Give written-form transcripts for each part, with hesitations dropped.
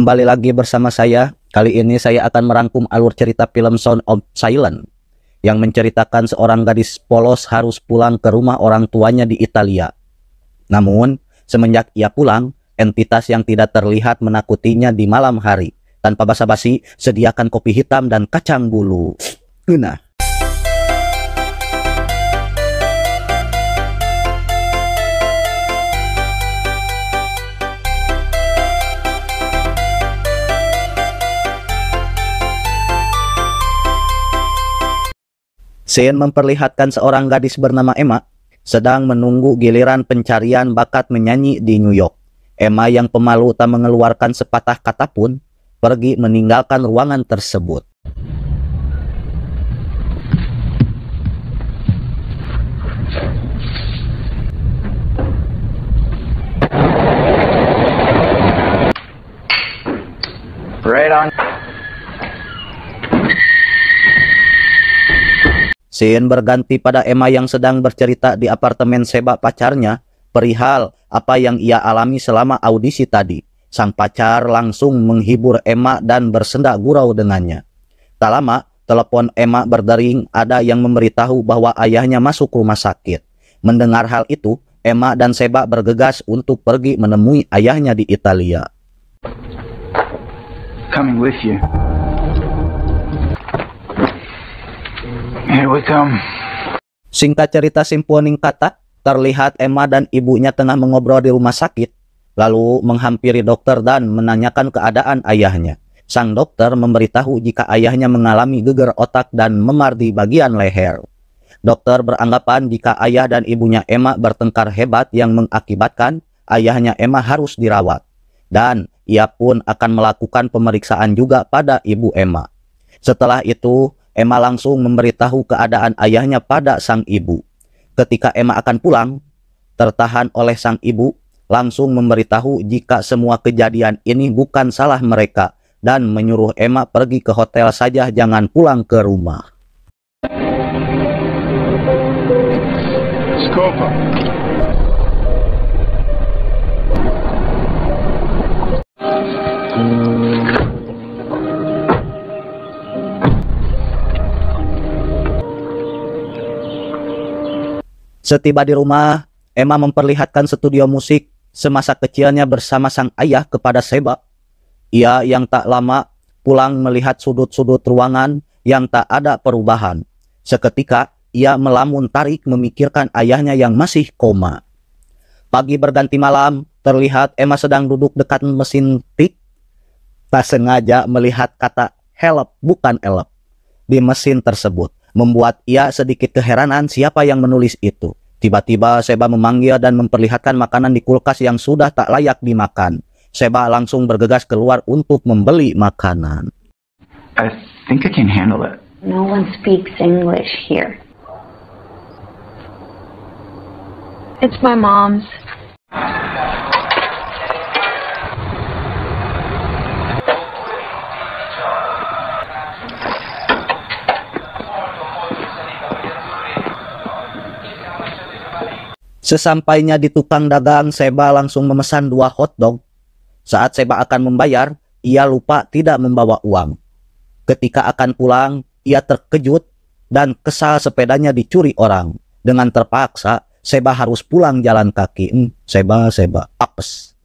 Kembali lagi bersama saya. Kali ini saya akan merangkum alur cerita film Sound of Silence yang menceritakan seorang gadis polos harus pulang ke rumah orang tuanya di Italia. Namun, semenjak ia pulang, entitas yang tidak terlihat menakutinya di malam hari. Tanpa basa-basi, sediakan kopi hitam dan kacang bulu. Nah. Scene memperlihatkan seorang gadis bernama Emma sedang menunggu giliran pencarian bakat menyanyi di New York. Emma yang pemalu tak mengeluarkan sepatah kata pun pergi meninggalkan ruangan tersebut. Right on. Scene berganti pada Emma yang sedang bercerita di apartemen Seba pacarnya perihal apa yang ia alami selama audisi tadi. Sang pacar langsung menghibur Emma dan bersenda gurau dengannya. Tak lama, telepon Emma berdering, ada yang memberitahu bahwa ayahnya masuk rumah sakit. Mendengar hal itu, Emma dan Seba bergegas untuk pergi menemui ayahnya di Italia. Coming with you. Here we come. Singkat cerita simpuning kata, terlihat Emma dan ibunya tengah mengobrol di rumah sakit, lalu menghampiri dokter dan menanyakan keadaan ayahnya. Sang dokter memberitahu jika ayahnya mengalami geger otak dan memar di bagian leher. Dokter beranggapan jika ayah dan ibunya Emma bertengkar hebat yang mengakibatkan ayahnya Emma harus dirawat. Dan ia pun akan melakukan pemeriksaan juga pada ibu Emma. Setelah itu, Emma langsung memberitahu keadaan ayahnya pada sang ibu. Ketika Emma akan pulang, tertahan oleh sang ibu, langsung memberitahu jika semua kejadian ini bukan salah mereka dan menyuruh Emma pergi ke hotel saja, jangan pulang ke rumah. Scopa. Setiba di rumah, Emma memperlihatkan studio musik semasa kecilnya bersama sang ayah kepada Seba. Ia yang tak lama pulang melihat sudut-sudut ruangan yang tak ada perubahan. Seketika, ia melamun tarik memikirkan ayahnya yang masih koma. Pagi berganti malam, terlihat Emma sedang duduk dekat mesin tik. Tak sengaja melihat kata help bukan elep di mesin tersebut. Membuat ia sedikit keheranan siapa yang menulis itu. Tiba-tiba Seba memanggil dan memperlihatkan makanan di kulkas yang sudah tak layak dimakan. Seba langsung bergegas keluar untuk membeli makanan. I think I can handle it. No one speaks English here. It's my mom's. Sesampainya di tukang dagang, Seba langsung memesan 2 hotdog. Saat Seba akan membayar, ia lupa tidak membawa uang. Ketika akan pulang, ia terkejut dan kesal sepedanya dicuri orang. Dengan terpaksa, Seba harus pulang jalan kaki. Seba, apes.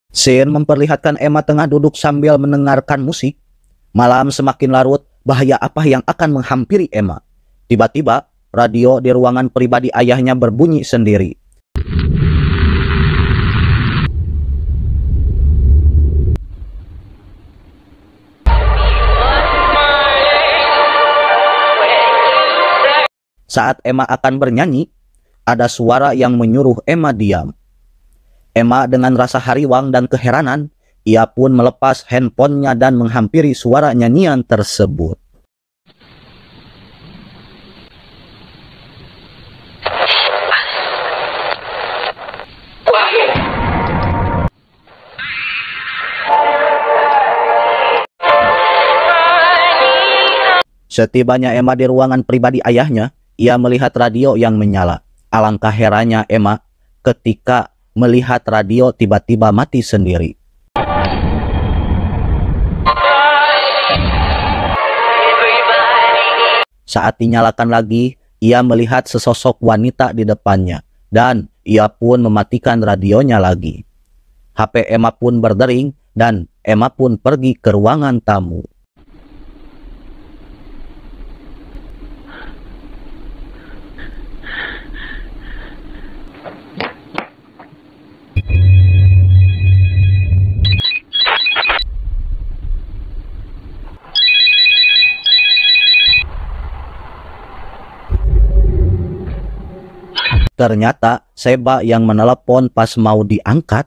Scene memperlihatkan Emma tengah duduk sambil mendengarkan musik. Malam semakin larut, bahaya apa yang akan menghampiri Emma? Tiba-tiba, radio di ruangan pribadi ayahnya berbunyi sendiri. Saat Emma akan bernyanyi, ada suara yang menyuruh Emma diam. Emma dengan rasa hariwang dan keheranan, ia pun melepas handphonenya dan menghampiri suara nyanyian tersebut. Setibanya Emma di ruangan pribadi ayahnya, ia melihat radio yang menyala. Alangkah herannya Emma ketika melihat radio tiba-tiba mati sendiri. Saat dinyalakan lagi, ia melihat sesosok wanita di depannya, dan ia pun mematikan radionya lagi. HP Emma pun berdering, dan Emma pun pergi ke ruangan tamu. Ternyata Seba yang menelepon pas mau diangkat,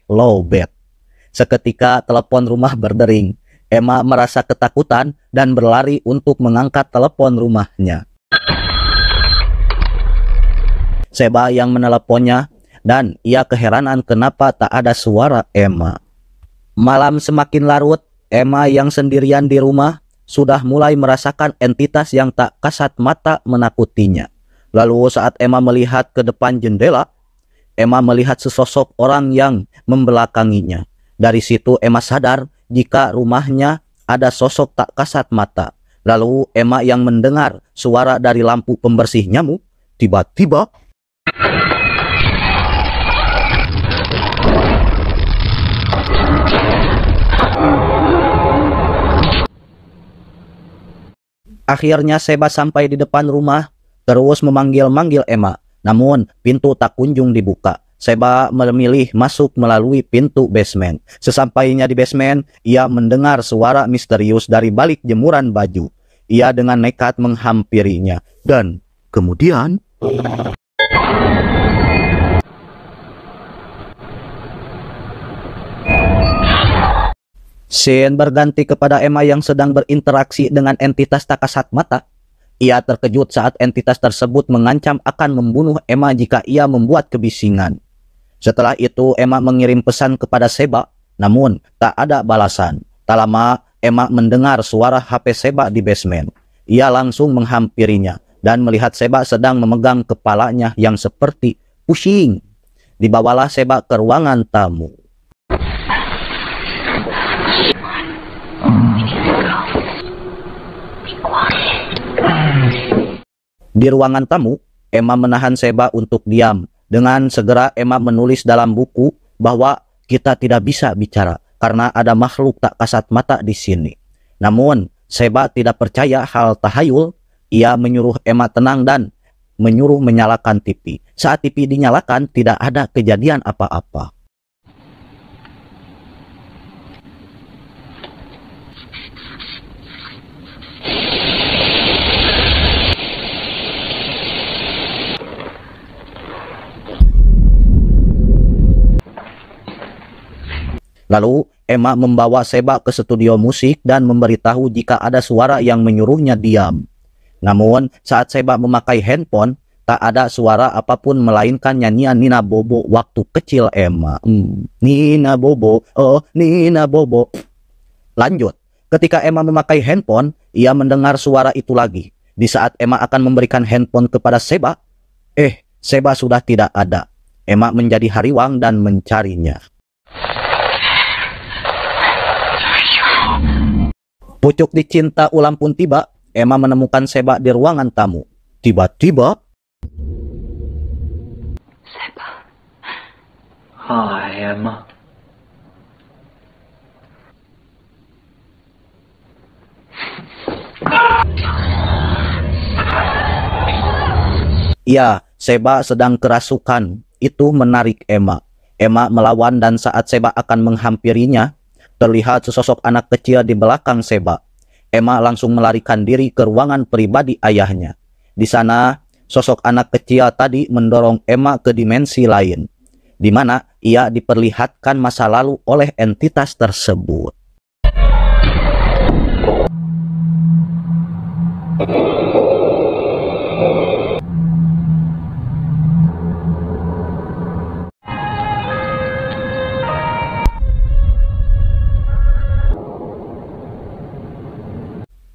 lowbat. Seketika telepon rumah berdering. Emma merasa ketakutan dan berlari untuk mengangkat telepon rumahnya. Seba yang meneleponnya dan ia keheranan kenapa tak ada suara Emma. Malam semakin larut, Emma yang sendirian di rumah sudah mulai merasakan entitas yang tak kasat mata menakutinya. Lalu saat Emma melihat ke depan jendela, Emma melihat sesosok orang yang membelakanginya. Dari situ Emma sadar jika rumahnya ada sosok tak kasat mata. Lalu Emma yang mendengar suara dari lampu pembersih nyamuk, tiba-tiba akhirnya Seba sampai di depan rumah, terus memanggil-manggil Emma. Namun pintu tak kunjung dibuka. Seba memilih masuk melalui pintu basement. Sesampainya di basement, ia mendengar suara misterius dari balik jemuran baju. Ia dengan nekat menghampirinya. Dan kemudian scene berganti kepada Emma yang sedang berinteraksi dengan entitas tak kasat mata. Ia terkejut saat entitas tersebut mengancam akan membunuh Emma jika ia membuat kebisingan. Setelah itu Emma mengirim pesan kepada Seba, namun tak ada balasan. Tak lama Emma mendengar suara HP Seba di basement. Ia langsung menghampirinya dan melihat Seba sedang memegang kepalanya yang seperti pusing. Dibawalah Seba ke ruangan tamu. Di ruangan tamu, Emma menahan Seba untuk diam. Dengan segera Emma menulis dalam buku bahwa kita tidak bisa bicara karena ada makhluk tak kasat mata di sini. Namun, Seba tidak percaya hal tahayul. Ia menyuruh Emma tenang dan menyuruh menyalakan TV. Saat TV dinyalakan, tidak ada kejadian apa-apa. Lalu Emma membawa Seba ke studio musik dan memberitahu jika ada suara yang menyuruhnya diam. Namun saat Seba memakai handphone, tak ada suara apapun melainkan nyanyian Nina Bobo waktu kecil Emma. Nina Bobo, oh Nina Bobo. Lanjut, ketika Emma memakai handphone, ia mendengar suara itu lagi. Di saat Emma akan memberikan handphone kepada Seba, Seba sudah tidak ada. Emma menjadi hariwang dan mencarinya. Pucuk dicinta ulang pun tiba. Emma menemukan Seba di ruangan tamu. Tiba-tiba Seba. Hi, Emma. ya, Seba sedang kerasukan. Itu menarik Emma. Emma melawan dan saat Seba akan menghampirinya, terlihat sesosok anak kecil di belakang Seba. Emma langsung melarikan diri ke ruangan pribadi ayahnya. Di sana, sosok anak kecil tadi mendorong Emma ke dimensi lain, di mana ia diperlihatkan masa lalu oleh entitas tersebut.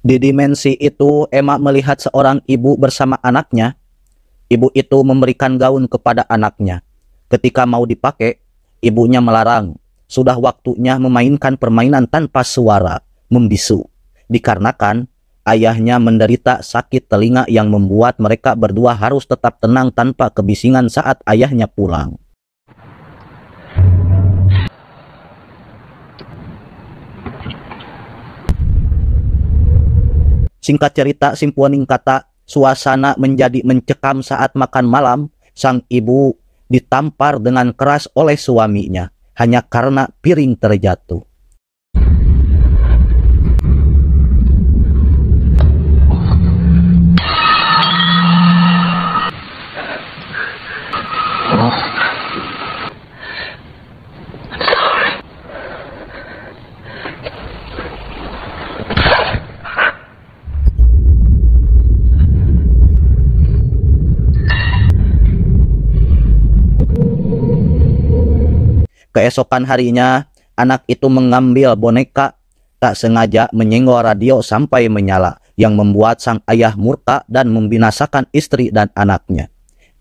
Di dimensi itu, Emma melihat seorang ibu bersama anaknya. Ibu itu memberikan gaun kepada anaknya. Ketika mau dipakai, ibunya melarang. Sudah waktunya memainkan permainan tanpa suara, membisu. Dikarenakan ayahnya menderita sakit telinga yang membuat mereka berdua harus tetap tenang tanpa kebisingan saat ayahnya pulang. Singkat cerita, simpuaning kata, suasana menjadi mencekam saat makan malam. Sang ibu ditampar dengan keras oleh suaminya hanya karena piring terjatuh. Keesokan harinya, anak itu mengambil boneka, tak sengaja menyenggol radio sampai menyala, yang membuat sang ayah murka dan membinasakan istri dan anaknya.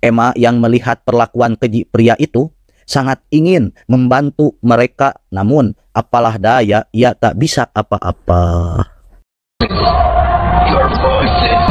Emma yang melihat perlakuan keji pria itu, sangat ingin membantu mereka, namun apalah daya, ia tak bisa apa-apa. Your voices.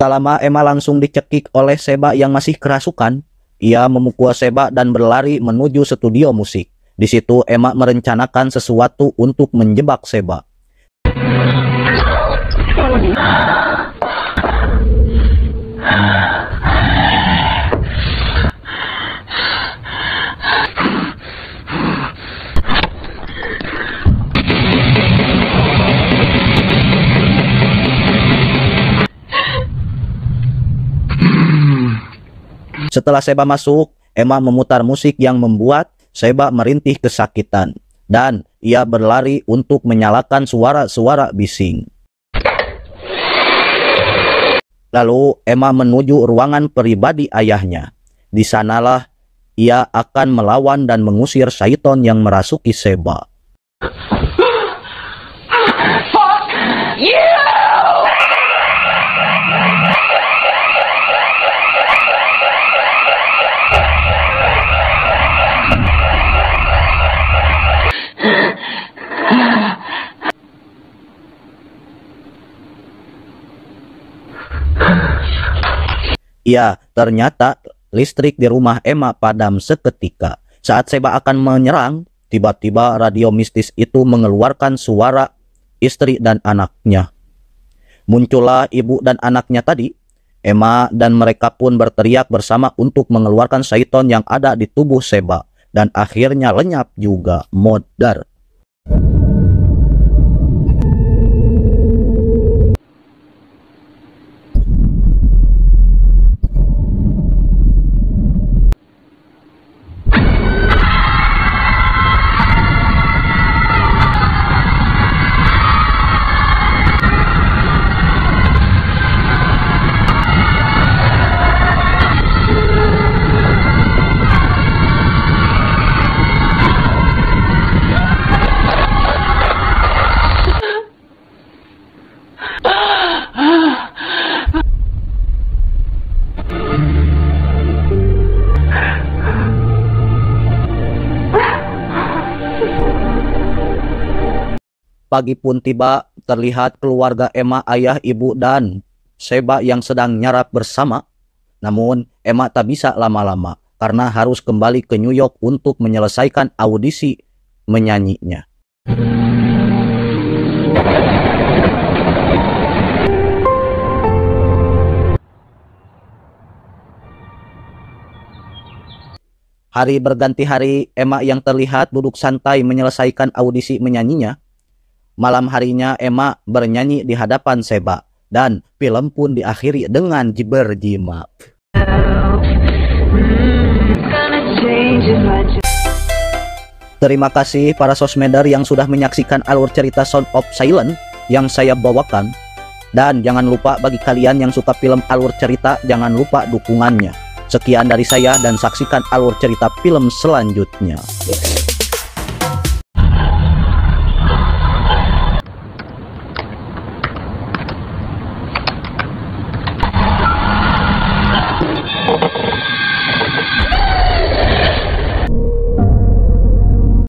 Tak lama Emma langsung dicekik oleh Seba yang masih kerasukan. Ia memukul Seba dan berlari menuju studio musik. Di situ Emma merencanakan sesuatu untuk menjebak Seba. Setelah Seba masuk, Emma memutar musik yang membuat Seba merintih kesakitan. Dan ia berlari untuk menyalakan suara-suara bising. Lalu Emma menuju ruangan pribadi ayahnya. Di sanalah ia akan melawan dan mengusir syaiton yang merasuki Seba. Ya, ternyata listrik di rumah Emma padam seketika. Saat Seba akan menyerang, tiba-tiba radio mistis itu mengeluarkan suara istri dan anaknya. Muncullah ibu dan anaknya tadi. Emma dan mereka pun berteriak bersama untuk mengeluarkan syaiton yang ada di tubuh Seba. Dan akhirnya lenyap juga, modar. Pagi pun tiba, terlihat keluarga Emma, ayah, ibu, dan Seba yang sedang nyarap bersama. Namun, Emma tak bisa lama-lama karena harus kembali ke New York untuk menyelesaikan audisi menyanyinya. Hari berganti hari, Emma yang terlihat duduk santai menyelesaikan audisi menyanyinya. Malam harinya Emma bernyanyi di hadapan Seba, dan film pun diakhiri dengan berjimat. Terima kasih para sosmeder yang sudah menyaksikan alur cerita Sound of Silence yang saya bawakan. Dan jangan lupa bagi kalian yang suka film alur cerita, jangan lupa dukungannya. Sekian dari saya dan saksikan alur cerita film selanjutnya.